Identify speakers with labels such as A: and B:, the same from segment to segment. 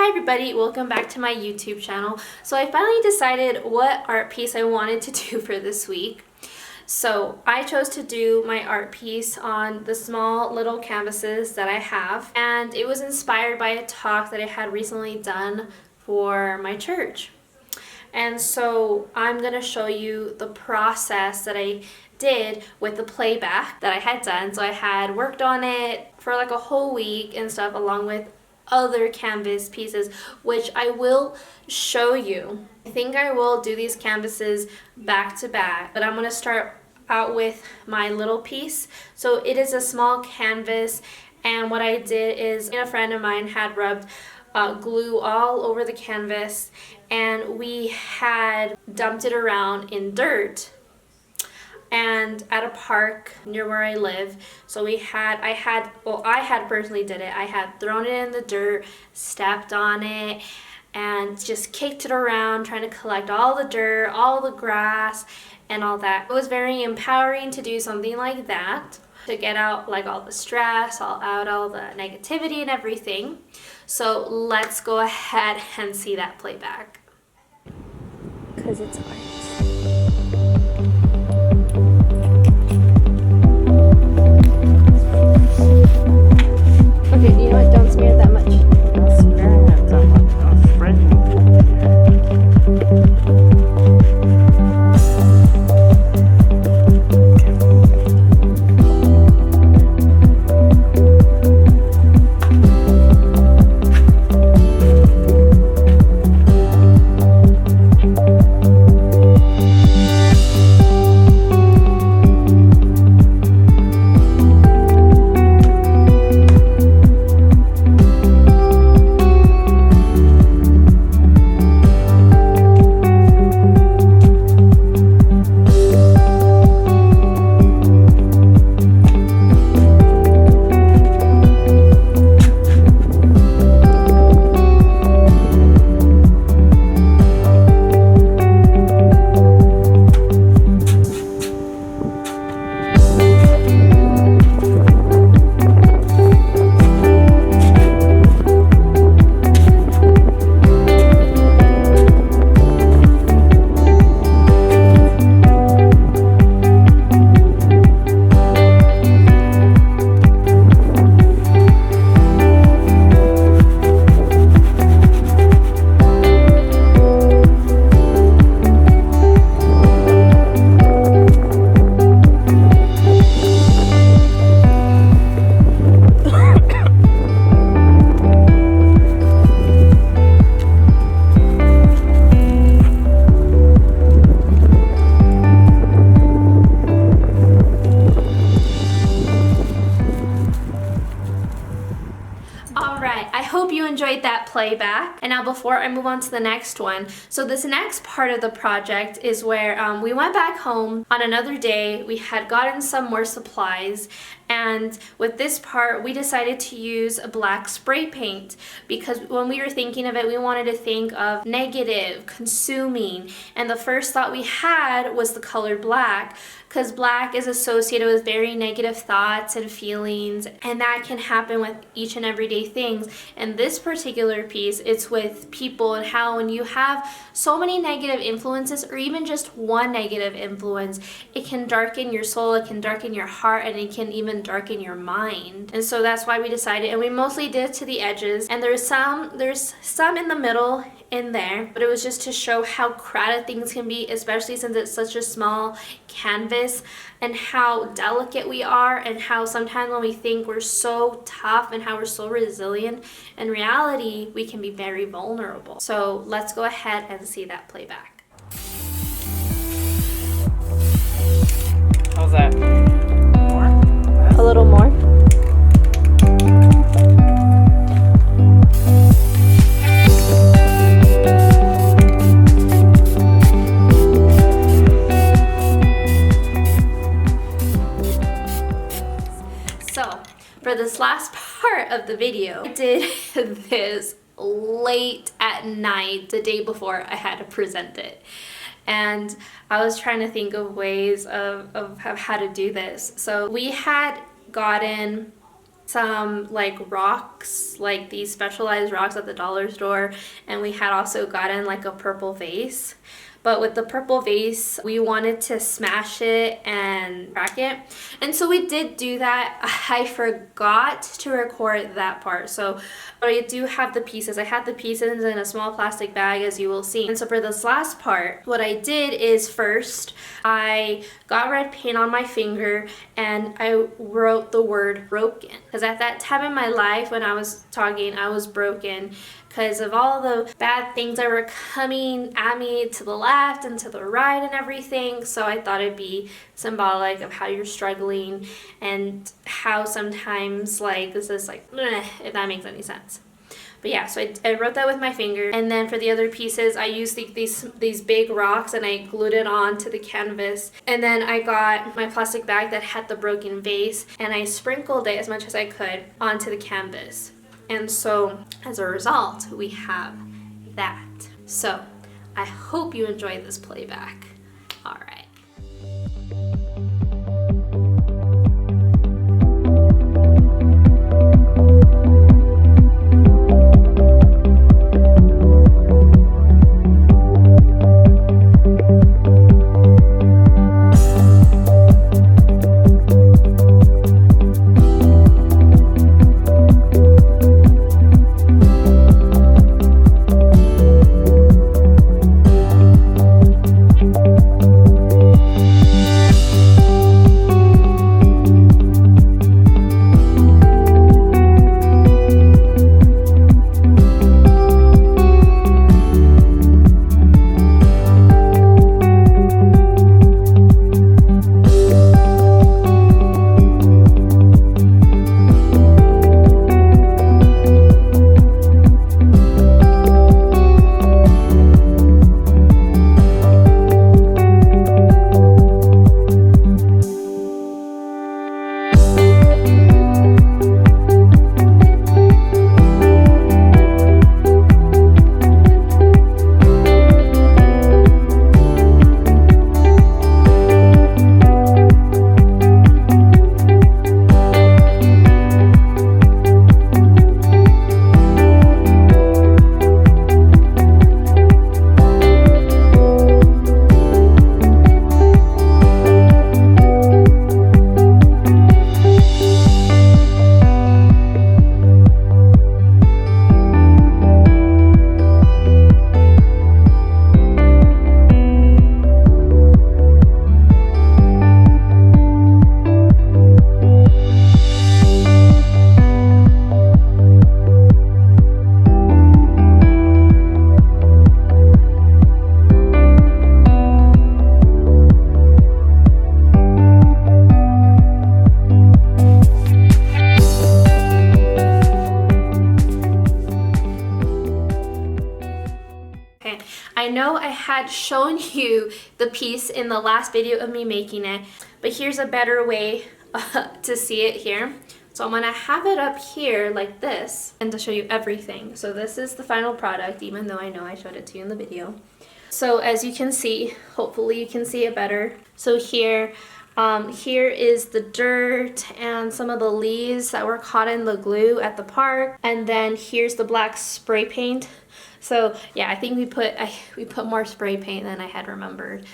A: Hi everybody, welcome back to my YouTube channel. So I finally decided what art piece I wanted to do for this week. So I chose to do my art piece on the small little canvases that I have, and it was inspired by a talk that I had recently done for my church. And so I'm going to show you the process that I did with the playback that I had done. So I had worked on it for like a whole week and stuff, along with other canvas pieces, which I will show you. I think I will do these canvases back to back, but I'm going to start out with my little piece. So it is a small canvas, and what I did is a friend of mine had rubbed glue all over the canvas, and we had dumped it around in dirt and at a park near where I live. So I had personally did it. I had thrown it in the dirt, stepped on it, and just kicked it around, trying to collect all the dirt, all the grass, and all that. It was very empowering to do something like that, to get out like all the stress, all the negativity and everything. So let's go ahead and see that playback. Because it's art. Okay, you know what? Don't smear that much.
B: Don't smear it that much. Don't spread it.
A: Alright, I hope you enjoyed that playback. And now before I move on to the next one, so this next part of the project is where we went back home on another day. We had gotten some more supplies, and with this part we decided to use a black spray paint, because when we were thinking of it, we wanted to think of negative, consuming, and the first thought we had was the color black, because black is associated with very negative thoughts and feelings, and that can happen with each and everyday things. And this particular piece, it's with people, and how when you have so many negative influences, or even just one negative influence, it can darken your soul, it can darken your heart, and it can even darken your mind. And so that's why we decided, and we mostly did it to the edges, and there's some in the middle in there, but it was just to show how crowded things can be, especially since it's such a small canvas, and how delicate we are, and how sometimes when we think we're so tough and how we're so resilient, in reality we can be very vulnerable. So let's go ahead and see that playback.
B: How's that? More?
A: A little more. So for this last part of the video, I did this late at night, the day before I had to present it. And I was trying to think of ways of how to do this. So we had gotten some like rocks, like these specialized rocks at the dollar store, and we had also gotten like a purple vase. But with the purple vase, we wanted to smash it and crack it. And so we did do that. I forgot to record that part. So I do have the pieces. I had the pieces in a small plastic bag, as you will see. And so for this last part, what I did is first, I got red paint on my finger and I wrote the word broken. Because at that time in my life when I was talking, I was broken because of all the bad things that were coming at me to the left and to the right and everything. So I thought it'd be symbolic of how you're struggling and how sometimes like this is like, if that makes any sense. But yeah, so I wrote that with my finger. And then for the other pieces, I used these big rocks and I glued it onto the canvas. And then I got my plastic bag that had the broken vase and I sprinkled it as much as I could onto the canvas. And so as a result, we have that. So I hope you enjoyed this playback. All right. I know I had shown you the piece in the last video of me making it, but here's a better way to see it here. So I'm gonna have it up here like this and to show you everything. So this is the final product, even though I know I showed it to you in the video. So as you can see, hopefully you can see it better. So here is the dirt and some of the leaves that were caught in the glue at the park. And then here's the black spray paint. So yeah, I think we put more spray paint than I had remembered.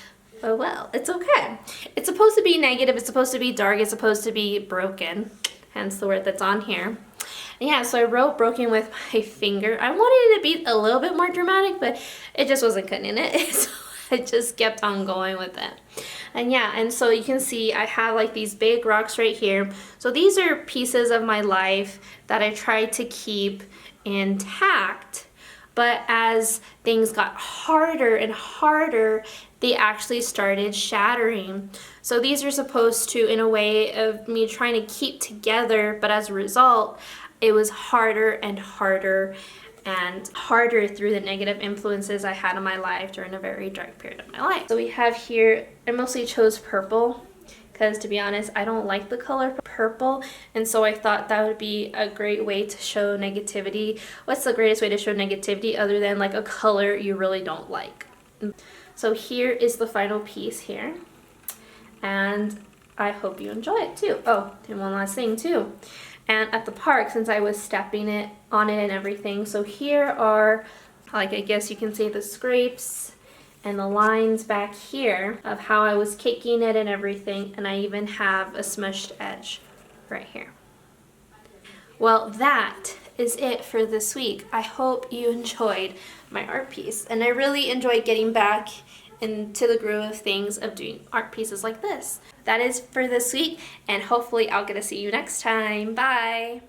A: Oh well, it's okay. It's supposed to be negative, it's supposed to be dark, it's supposed to be broken. Hence the word that's on here. And yeah, so I wrote broken with my finger. I wanted it to be a little bit more dramatic, but it just wasn't cutting it. So I just kept on going with it. And yeah, and so you can see I have like these big rocks right here. So these are pieces of my life that I tried to keep intact. But as things got harder and harder, they actually started shattering. So these are supposed to, in a way of me trying to keep together, but as a result, it was harder and harder and harder through the negative influences I had in my life during a very dark period of my life. So we have here, I mostly chose purple because, to be honest, I don't like the color purple, and so I thought that would be a great way to show negativity. What's the greatest way to show negativity other than like a color you really don't like? So here is the final piece here, and I hope you enjoy it too. Oh, and one last thing too. and at the park, since I was stepping it on it and everything. So here are, like, I guess you can see the scrapes and the lines back here of how I was kicking it and everything, and I even have a smushed edge right here. Well, that is it for this week. I hope you enjoyed my art piece, and I really enjoyed getting back into the groove of things of doing art pieces like this. That is for this week, and hopefully I'll get to see you next time. Bye!